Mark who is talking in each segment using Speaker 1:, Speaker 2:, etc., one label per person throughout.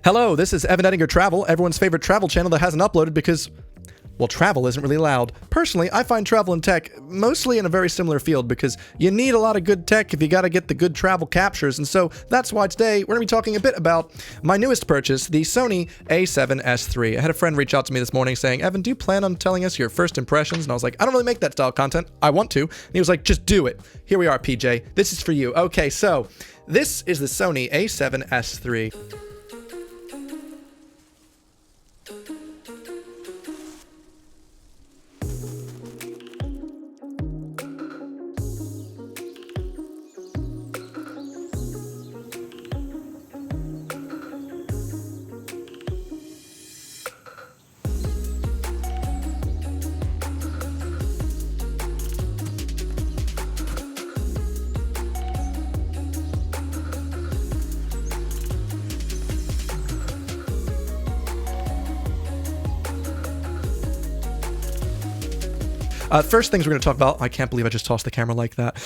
Speaker 1: Hello, this is Evan Edinger Travel, everyone's favorite travel channel that hasn't uploaded because, well, travel isn't really allowed. Personally, I find travel and tech mostly in a very similar field because you need a lot of good tech if you gotta get the good travel captures, and so that's why today we're gonna be talking a bit about my newest purchase, the Sony A7S3. I had a friend reach out to me this morning saying, Evan, do you plan on telling us your first impressions? And I was like, I don't really make that style content. I want to. And he was like, just do it. Here we are, PJ. This is for you. Okay, so this is the Sony A7S3. First things we're going to talk about, I can't believe I just tossed the camera like that.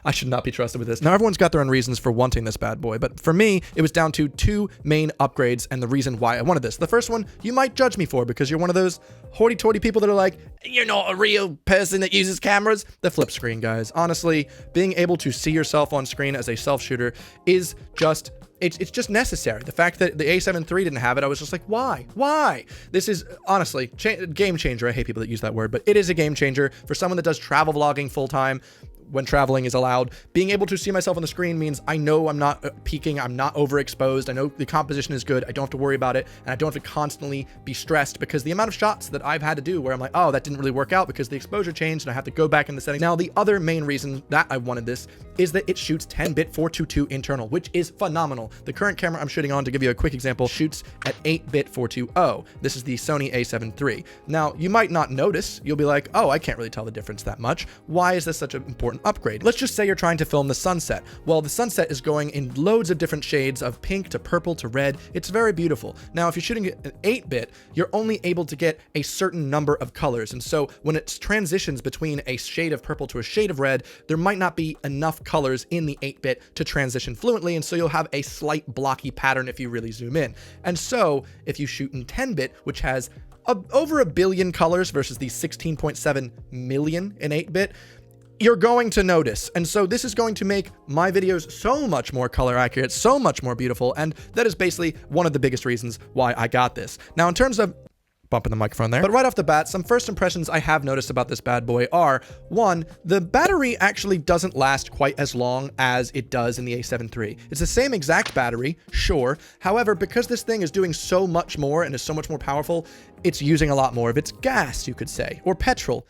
Speaker 1: I should not be trusted with this. Now, everyone's got their own reasons for wanting this bad boy, but for me, it was down to two main upgrades and the reason why I wanted this. The first one, you might judge me for because you're one of those hoity-toity people that are like, you're not a real person that uses cameras. The flip screen, guys. Honestly, being able to see yourself on screen as a self-shooter is just... It's just necessary. The fact that the A7 III didn't have it, I was just like, why? Why? This is, honestly, game changer. I hate people that use that word, but it is a game changer for someone that does travel vlogging full-time. When traveling is allowed, being able to see myself on the screen means I know I'm not peaking, I'm not overexposed, I know the composition is good, I don't have to worry about it, and I don't have to constantly be stressed because the amount of shots that I've had to do where I'm like, oh, that didn't really work out because the exposure changed and I have to go back in the settings. Now, the other main reason that I wanted this is that it shoots 10-bit 422 internal, which is phenomenal. The current camera I'm shooting on, to give you a quick example, shoots at 8-bit 420. This is the Sony A7 III. Now, you might not notice, you'll be like, oh, I can't really tell the difference that much. Why is this such an important upgrade? Let's just say you're trying to film the sunset. Well, the sunset is going in loads of different shades of pink to purple to red. It's very beautiful. Now, if you're shooting it at 8-bit, you're only able to get a certain number of colors. And so when it transitions between a shade of purple to a shade of red, there might not be enough colors in the 8-bit to transition fluently. And so you'll have a slight blocky pattern if you really zoom in. And so if you shoot in 10-bit, which has over 1 billion colors versus the 16.7 million in 8-bit, you're going to notice. And so this is going to make my videos so much more color accurate, so much more beautiful. And that is basically one of the biggest reasons why I got this. Now, in terms of bumping the microphone there. But right off the bat, some first impressions I have noticed about this bad boy are, one, the battery actually doesn't last quite as long as it does in the A7 III. It's the same exact battery, sure. However, because this thing is doing so much more and is so much more powerful, it's using a lot more of its gas, you could say, or petrol.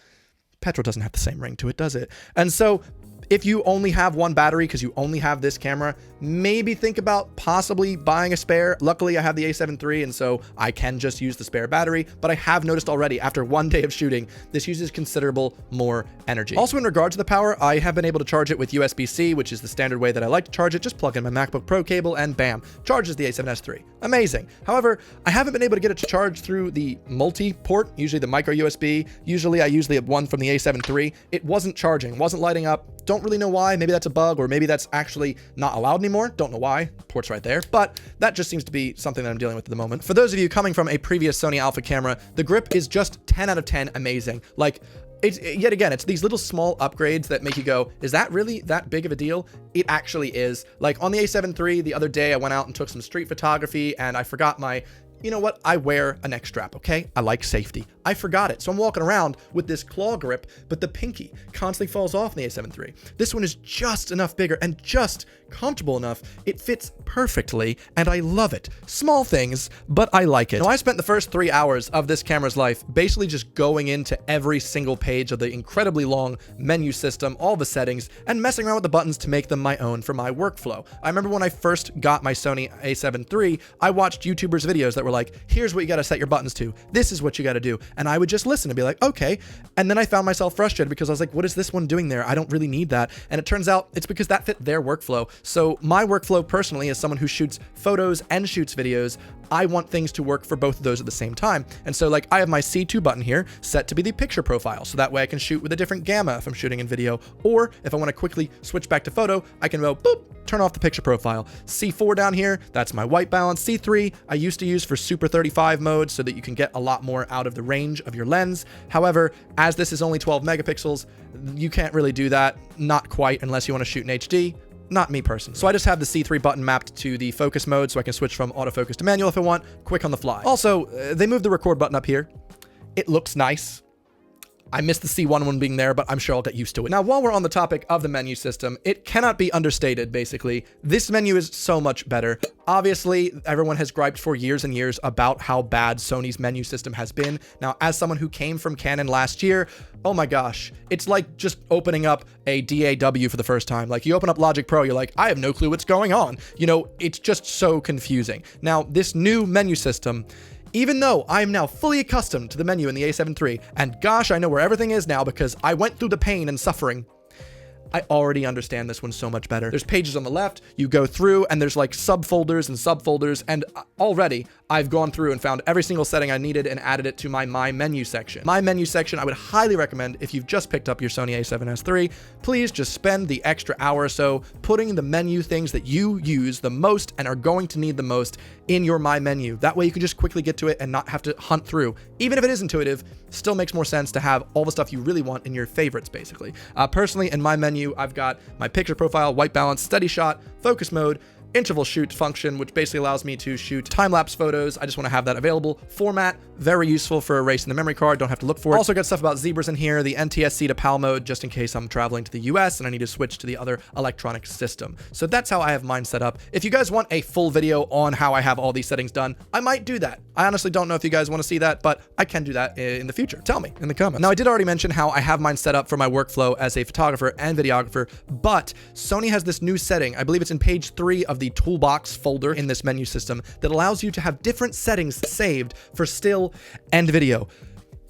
Speaker 1: Petrol doesn't have the same ring to it, does it? And so if you only have one battery because you only have this camera, maybe think about possibly buying a spare. Luckily, I have the A7 III, and so I can just use the spare battery, but I have noticed already after one day of shooting, this uses considerable more energy. Also, in regards to the power, I have been able to charge it with USB-C, which is the standard way that I like to charge it. Just plug in my MacBook Pro cable and bam, charges the A7S III. Amazing. However, I haven't been able to get it to charge through the multi-port, usually the micro USB. Usually I use the one from the A7 III. It wasn't charging, wasn't lighting up. Don't really know why. Maybe that's a bug, or maybe that's actually not allowed anymore. Don't know why. Port's right there. But that just seems to be something that I'm dealing with at the moment. For those of you coming from a previous Sony Alpha camera, the grip is just 10 out of 10 amazing. Like, yet again, it's these little small upgrades that make you go, is that really that big of a deal? It actually is. Like on the A7 III, the other day I went out and took some street photography and I forgot my... You know what? I wear a neck strap, okay? I like safety. I forgot it. So I'm walking around with this claw grip, but the pinky constantly falls off in the A7 III. This one is just enough bigger and just comfortable enough. It fits perfectly, and I love it. Small things, but I like it. Now, I spent the first 3 hours of this camera's life basically just going into every single page of the incredibly long menu system, all the settings, and messing around with the buttons to make them my own for my workflow. I remember when I first got my Sony A7 III, I watched YouTubers' videos that were like, here's what you got to set your buttons to. This is what you got to do. And I would just listen and be like, okay. And then I found myself frustrated because I was like, what is this one doing there? I don't really need that. And it turns out it's because that fit their workflow. So my workflow personally, as someone who shoots photos and shoots videos, I want things to work for both of those at the same time. And so like I have my C2 button here set to be the picture profile. So that way I can shoot with a different gamma if I'm shooting in video, or if I want to quickly switch back to photo, I can go boop, turn off the picture profile. C4 down here, that's my white balance. C3, I used to use for super 35 mode so that you can get a lot more out of the range of your lens. However, as this is only 12 megapixels, you can't really do that. Not quite, unless you want to shoot in HD. Not me personally. So I just have the C3 button mapped to the focus mode so I can switch from autofocus to manual if I want, quick on the fly. Also, they moved the record button up here. It looks nice. I miss the C1 one being there, but I'm sure I'll get used to it. Now, while we're on the topic of the menu system, it cannot be understated, basically. This menu is so much better. Obviously, everyone has griped for years and years about how bad Sony's menu system has been. Now, as someone who came from Canon last year, oh my gosh, it's like just opening up a DAW for the first time. Like, you open up Logic Pro, you're like, I have no clue what's going on. You know, it's just so confusing. Now, this new menu system, even though I am now fully accustomed to the menu in the A7 III, and gosh, I know where everything is now because I went through the pain and suffering, I already understand this one so much better. There's pages on the left, you go through, and there's like subfolders and subfolders, and already I've gone through and found every single setting I needed and added it to my Menu section. My Menu section, I would highly recommend if you've just picked up your Sony A7S III, please just spend the extra hour or so putting the menu things that you use the most and are going to need the most in your My Menu. That way you can just quickly get to it and not have to hunt through. Even if it is intuitive, still makes more sense to have all the stuff you really want in your favorites, basically. Personally, in My Menu, I've got my picture profile, white balance, steady shot, focus mode, interval shoot function, which basically allows me to shoot time-lapse photos. I just want to have that available. Format, very useful for erasing the memory card, don't have to look for it. Also got stuff about zebras in here, the NTSC to PAL mode, just in case I'm traveling to the US and I need to switch to the other electronic system. So that's how I have mine set up. If you guys want a full video on how I have all these settings done, I might do that. I honestly don't know if you guys want to see that, but I can do that in the future. Tell me in the comments. Now, I did already mention how I have mine set up for my workflow as a photographer and videographer, but Sony has this new setting. I believe it's in page 3 of the toolbox folder in this menu system that allows you to have different settings saved for still and video.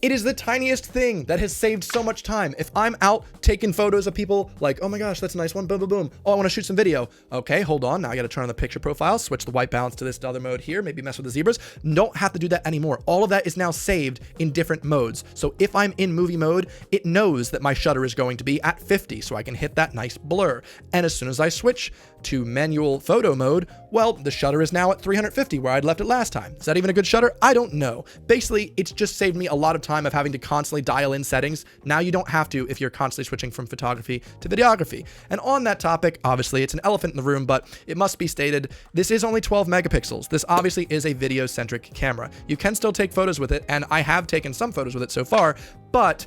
Speaker 1: It is the tiniest thing that has saved so much time. If I'm out taking photos of people like, oh my gosh, that's a nice one, boom, boom, boom. Oh, I want to shoot some video. Okay, hold on. Now I got to turn on the picture profile, switch the white balance to this other mode here, maybe mess with the zebras. Don't have to do that anymore. All of that is now saved in different modes. So if I'm in movie mode, it knows that my shutter is going to be at 50, so I can hit that nice blur. And as soon as I switch to manual photo mode, well, the shutter is now at 350 where I'd left it last time. Is that even a good shutter? I don't know. Basically, it's just saved me a lot of time of having to constantly dial in settings. Now you don't have to if you're constantly switching from photography to videography. And on that topic, obviously it's an elephant in the room, but it must be stated, this is only 12 megapixels. This obviously is a video-centric camera. You can still take photos with it, and I have taken some photos with it so far, but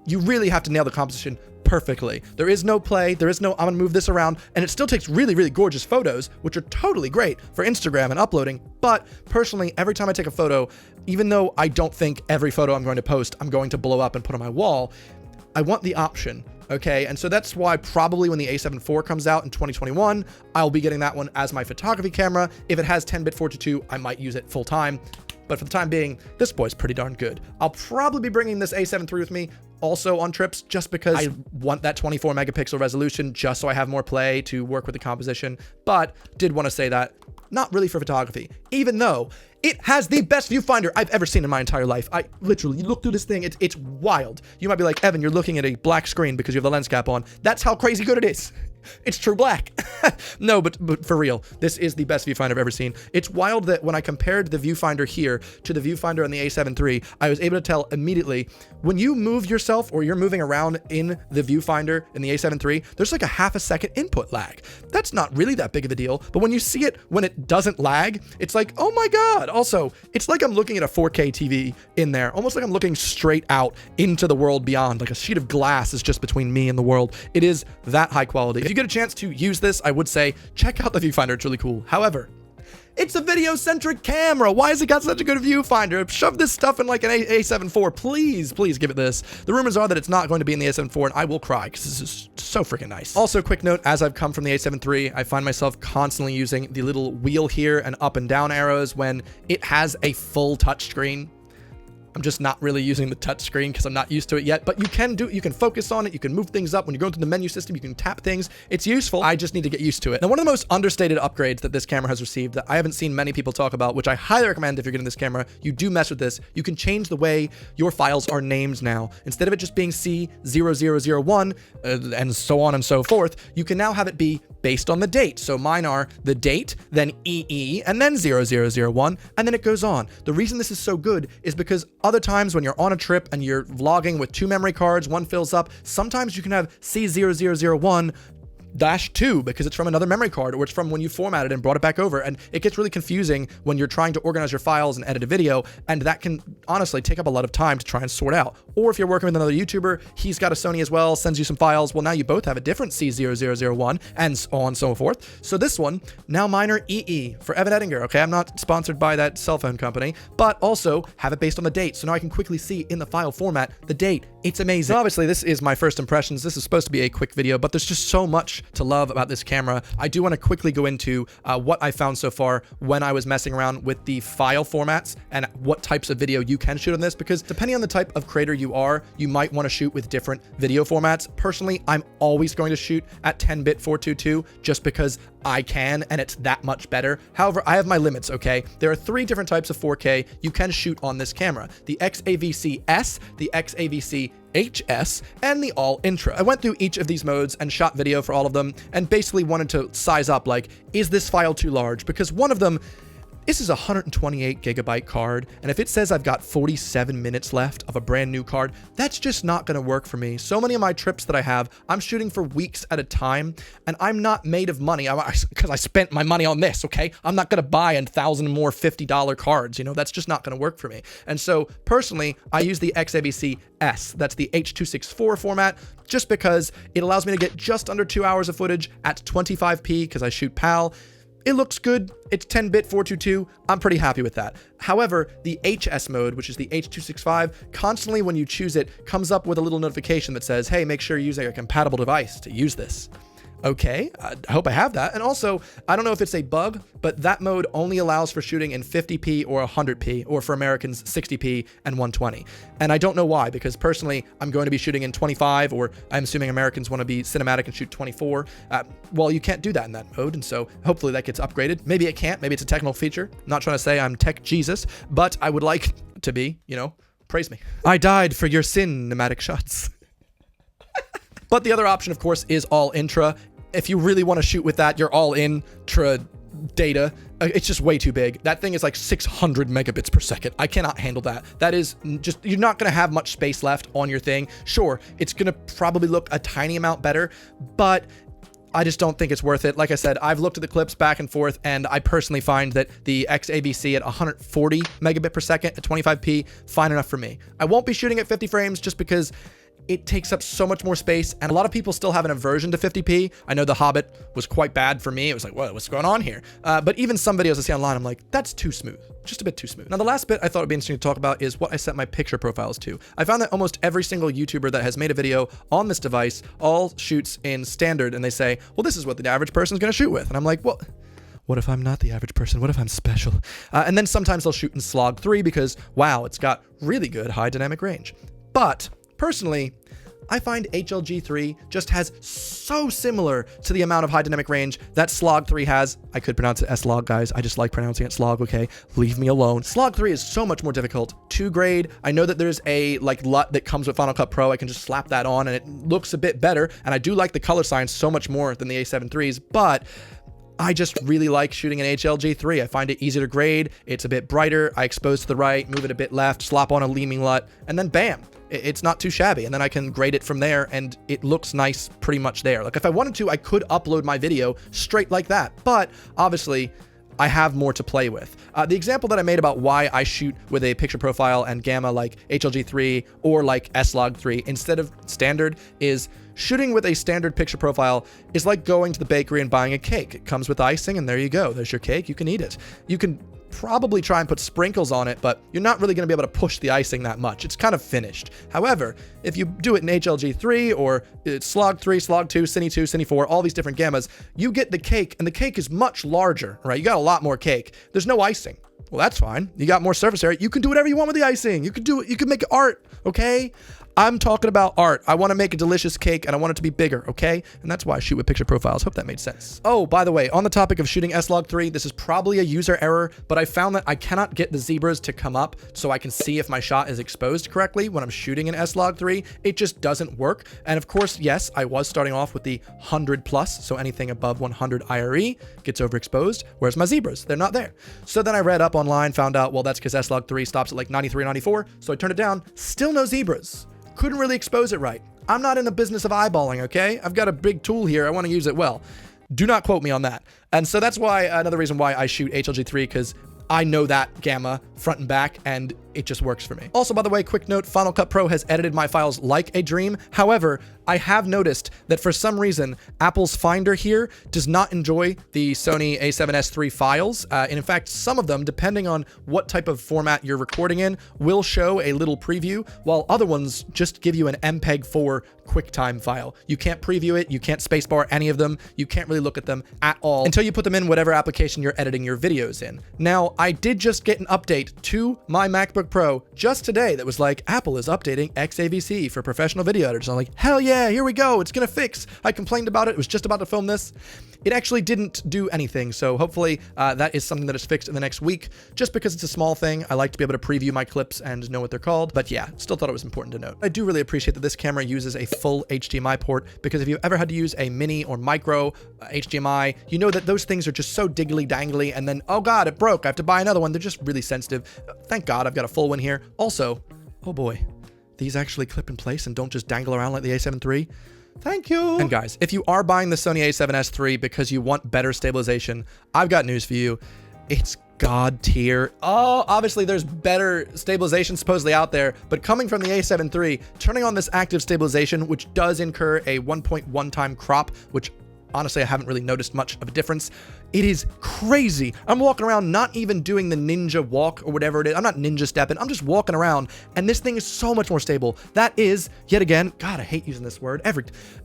Speaker 1: you really have to nail the composition perfectly. There is no play, there is no I'm gonna move this around, and it still takes really, really gorgeous photos, which are totally great for Instagram and uploading. But personally, every time I take a photo, even though I don't think every photo I'm going to post, I'm going to blow up and put on my wall, I want the option. Okay, and so that's why probably when the A7 IV comes out in 2021, I'll be getting that one as my photography camera. If it has 10-bit 422, I might use it full time. But for the time being, this boy's pretty darn good. I'll probably be bringing this A7 III with me also on trips just because I want that 24 megapixel resolution just so I have more play to work with the composition. But did want to say that, not really for photography, even though it has the best viewfinder I've ever seen in my entire life. I literally, you look through this thing, it's wild. You might be like, Evan, you're looking at a black screen because you have the lens cap on. That's how crazy good it is. It's true black. No, but for real, this is the best viewfinder I've ever seen. It's wild that when I compared the viewfinder here to the viewfinder on the A7 III, I was able to tell immediately when you move yourself or you're moving around in the viewfinder in the A7 III, there's like a half a second input lag. That's not really that big of a deal, but when you see it when it doesn't lag, it's like, oh my God. Also, it's like I'm looking at a 4K TV in there, almost like I'm looking straight out into the world beyond, like a sheet of glass is just between me and the world. It is that high quality. If you get a chance to use this, I would say check out the viewfinder. It's really cool. However, it's a video-centric camera. Why has it got such a good viewfinder? Shove this stuff in like an A7 IV. Please, please give it this. The rumors are that it's not going to be in the A7 IV, and I will cry because this is so freaking nice. Also, quick note, as I've come from the A7 III, I find myself constantly using the little wheel here and up and down arrows when it has a full touchscreen. I'm just not really using the touch screen because I'm not used to it yet, but you can focus on it. You can move things up. When you're going through the menu system, you can tap things. It's useful. I just need to get used to it. Now, one of the most understated upgrades that this camera has received that I haven't seen many people talk about, which I highly recommend if you're getting this camera, you do mess with this. You can change the way your files are named now. Instead of it just being C0001 and so on and so forth, you can now have it be based on the date. So mine are the date, then EE, and then 0001, and then it goes on. The reason this is so good is because other times when you're on a trip and you're vlogging with 2 memory cards, one fills up, sometimes you can have C0001-2 because it's from another memory card, or it's from when you formatted and brought it back over, and it gets really confusing when you're trying to organize your files and edit a video, and that can honestly take up a lot of time to try and sort out. Or if you're working with another YouTuber, he's got a Sony as well, sends you some files, well now you both have a different C0001 and so on and so forth. So this one, now mine are EE for Evan Edinger, okay? I'm not sponsored by that cell phone company, but also have it based on the date, so now I can quickly see in the file format the date. It's amazing. Now, obviously, this is my first impressions. This is supposed to be a quick video, but there's just so much to love about this camera. I do want to quickly go into what I found so far when I was messing around with the file formats and what types of video you can shoot on this, because depending on the type of creator you are, you might want to shoot with different video formats. Personally, I'm always going to shoot at 10-bit 422 just because I can, and it's that much better. However, I have my limits, okay? There are 3 different types of 4K you can shoot on this camera: the XAVC-S, the XAVC-HS, and the All Intra. I went through each of these modes and shot video for all of them, and basically wanted to size up, like, is this file too large? Because one of them, this is a 128 gigabyte card, and if it says I've got 47 minutes left of a brand new card, that's just not gonna work for me. So many of my trips that I have, I'm shooting for weeks at a time, and I'm not made of money because I spent my money on this, okay? I'm not gonna buy 1,000 more $50 cards, you know, that's just not gonna work for me. And so personally, I use the XAVC-S, that's the H.264 format, just because it allows me to get just under 2 hours of footage at 25p because I shoot PAL. It looks good. It's 10-bit 422. I'm pretty happy with that. However, the HS mode, which is the H.265, constantly when you choose it, comes up with a little notification that says, hey, make sure you're using a compatible device to use this. Okay, I hope I have that. And also, I don't know if it's a bug, but that mode only allows for shooting in 50p or 100p, or for Americans, 60p and 120. And I don't know why, because personally, I'm going to be shooting in 25, or I'm assuming Americans want to be cinematic and shoot 24. Well, you can't do that in that mode, and so hopefully that gets upgraded. Maybe it can't, maybe it's a technical feature. I'm not trying to say I'm tech Jesus, but I would like to be, you know, praise me. I died for your cinematic shots. But the other option, of course, is All Intra. If you really want to shoot with that, your All Intra data, it's just way too big. That thing is like 600 megabits per second. I cannot handle that. That is just, you're not going to have much space left on your thing. Sure, it's going to probably look a tiny amount better, but I just don't think it's worth it. Like I said, I've looked at the clips back and forth, and I personally find that the XAVC at 140 megabit per second at 25p, fine enough for me. I won't be shooting at 50 frames just because it takes up so much more space, and a lot of people still have an aversion to 50p. I know The Hobbit was quite bad for me. It was like, what's going on here? But even some videos I see online, I'm like, that's too smooth. Just a bit too smooth. Now, the last bit I thought would be interesting to talk about is what I set my picture profiles to. I found that almost every single YouTuber that has made a video on this device all shoots in standard, and they say, well, this is what the average person's gonna shoot with. And I'm like, well, what if I'm not the average person? What if I'm special? And then sometimes they'll shoot in slog 3 because, wow, it's got really good high dynamic range. But personally, I find HLG3 just has so similar to the amount of high dynamic range that Slog 3 has. I could pronounce it S-Log, guys. I just like pronouncing it Slog, okay? Leave me alone. Slog 3 is so much more difficult to grade. I know that there's a LUT that comes with Final Cut Pro. I can just slap that on and it looks a bit better. And I do like the color science so much more than the A7 IIIs, but I just really like shooting an HLG3. I find it easier to grade. It's a bit brighter. I expose to the right, move it a bit left, slap on a leaming LUT, and then bam. It's not too shabby, and then I can grade it from there, and it looks nice pretty much there. Like, if I wanted to, I could upload my video straight like that, but obviously, I have more to play with. The example that I made about why I shoot with a picture profile and gamma like HLG3 or like S-Log3 instead of standard is shooting with a standard picture profile is like going to the bakery and buying a cake. It comes with icing, and there you go. There's your cake. You can eat it. You can probably try and put sprinkles on it, but you're not really going to be able to push the icing that much. It's kind of finished. However, if you do it in HLG3 or Slog 3, Slog 2, Cine 2, Cine 4, all these different gammas, you get the cake, and the cake is much larger, right? You got a lot more cake. There's no icing. Well, that's fine. You got more surface area. You can do whatever you want with the icing. You can do it. You can make art, okay? I'm talking about art. I want to make a delicious cake and I want it to be bigger, okay? And that's why I shoot with picture profiles. Hope that made sense. Oh, by the way, on the topic of shooting S-Log3, this is probably a user error, but I found that I cannot get the zebras to come up so I can see if my shot is exposed correctly when I'm shooting in S-Log3. It just doesn't work. And of course, yes, I was starting off with the 100 plus, so anything above 100 IRE gets overexposed. Where's my zebras? They're not there. So then I read up online, found out, well, that's because S-Log3 stops at like 93, 94. So I turned it down. Still no zebras. Couldn't really expose it right. I'm not in the business of eyeballing, okay? I've got a big tool here. I want to use it well. Do not quote me on that. And so that's why, another reason why I shoot HLG3, because I know that gamma front and back, and it just works for me. Also, by the way, quick note, Final Cut Pro has edited my files like a dream. However, I have noticed that for some reason, Apple's Finder here does not enjoy the Sony A7S3 files. And in fact, some of them, depending on what type of format you're recording in, will show a little preview, while other ones just give you an MPEG-4 QuickTime file. You can't preview it, you can't spacebar any of them, you can't really look at them at all until you put them in whatever application you're editing your videos in. Now, I did just get an update to my MacBook Pro just today that was like, Apple is updating XAVC for professional video editors. I'm like, hell yeah, here we go, it's gonna fix. I complained about it, was just about to film this. It actually didn't do anything, so hopefully that is something that is fixed in the next week. Just because it's a small thing, I like to be able to preview my clips and know what they're called. But yeah, still thought it was important to note. I do really appreciate that this camera uses a full HDMI port, because if you ever had to use a mini or micro HDMI, you know that those things are just so diggly dangly, and then, oh god, it broke, I have to buy another one. They're just really sensitive. Thank God I've got a full one here. Also, oh boy, these actually clip in place and don't just dangle around like the A7 III. Thank you. And guys, if you are buying the Sony A7S III because you want better stabilization, I've got news for you. It's God tier. Oh, obviously there's better stabilization supposedly out there, but coming from the A7 III, turning on this active stabilization, which does incur a 1.1 time crop, which honestly I haven't really noticed much of a difference. It is crazy. I'm walking around not even doing the ninja walk or whatever it is. I'm not ninja stepping. I'm just walking around, and this thing is so much more stable. That is, yet again, God, I hate using this word.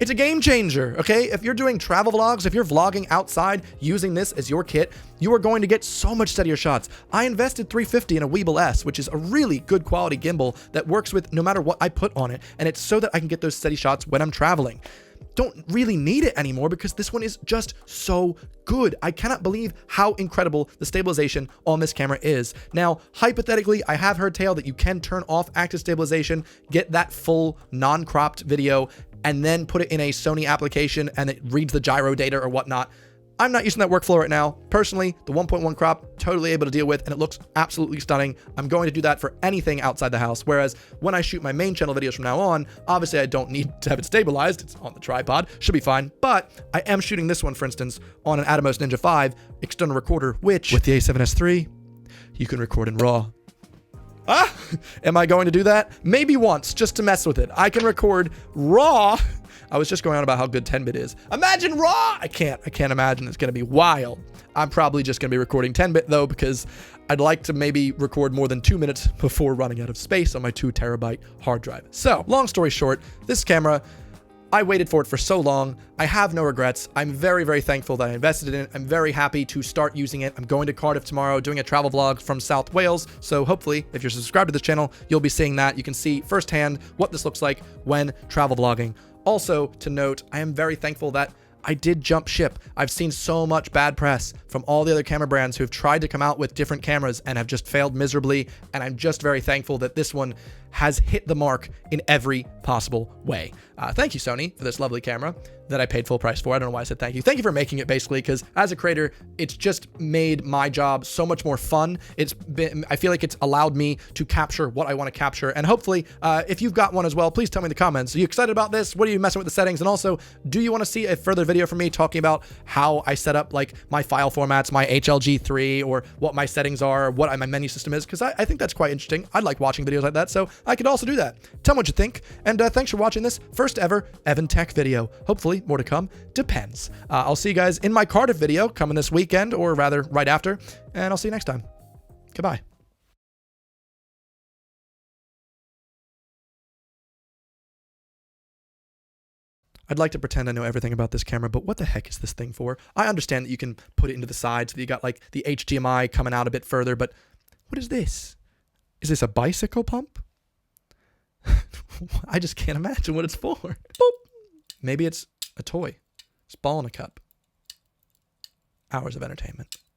Speaker 1: It's a game changer, okay? If you're doing travel vlogs, if you're vlogging outside using this as your kit, you are going to get so much steadier shots. I invested $350 in a Weeble S, which is a really good quality gimbal that works with no matter what I put on it, and it's so that I can get those steady shots when I'm traveling. Don't really need it anymore because this one is just so good. I cannot believe how incredible the stabilization on this camera is. Now, hypothetically, I have heard tale that you can turn off active stabilization, get that full non-cropped video, and then put it in a Sony application and it reads the gyro data or whatnot. I'm not using that workflow right now. Personally, the 1.1 crop, totally able to deal with, and it looks absolutely stunning. I'm going to do that for anything outside the house. Whereas when I shoot my main channel videos from now on, obviously I don't need to have it stabilized. It's on the tripod, should be fine. But I am shooting this one, for instance, on an Atomos Ninja 5 external recorder, which with the A7S III, you can record in RAW. Am I going to do that? Maybe once, just to mess with it. I can record RAW. I was just going on about how good 10-bit is. Imagine RAW! I can't imagine. It's gonna be wild. I'm probably just gonna be recording 10-bit though, because I'd like to maybe record more than 2 minutes before running out of space on my 2 terabyte hard drive. So, long story short, this camera, I waited for it for so long. I have no regrets. I'm very, very thankful that I invested in it. I'm very happy to start using it. I'm going to Cardiff tomorrow, doing a travel vlog from South Wales. So hopefully, if you're subscribed to this channel, you'll be seeing that. You can see firsthand what this looks like when travel vlogging. Also, to note, I am very thankful that I did jump ship. I've seen so much bad press from all the other camera brands who have tried to come out with different cameras and have just failed miserably, and I'm just very thankful that this one has hit the mark in every possible way. Thank you, Sony, for this lovely camera that I paid full price for. I don't know why I said thank you. Thank you for making it, basically, because as a creator, it's just made my job so much more fun. I feel like it's allowed me to capture what I want to capture, and hopefully, if you've got one as well, please tell me in the comments. Are you excited about this? What are you messing with the settings? And also, do you want to see a further video from me talking about how I set up like my file formats, my HLG3, or what my settings are, what my menu system is? Because I think that's quite interesting. I like watching videos like that, so I could also do that. Tell me what you think, and thanks for watching this first ever Evan Tech video. Hopefully, more to come. Depends. I'll see you guys in my Cardiff video coming this weekend, or rather right after, and I'll see you next time. Goodbye. I'd like to pretend I know everything about this camera, but what the heck is this thing for? I understand that you can put it into the side so that you got like the HDMI coming out a bit further, but What is this? Is this a bicycle pump? I just can't imagine what it's for. Boop. Maybe it's a toy. It's ball in a cup. Hours of entertainment.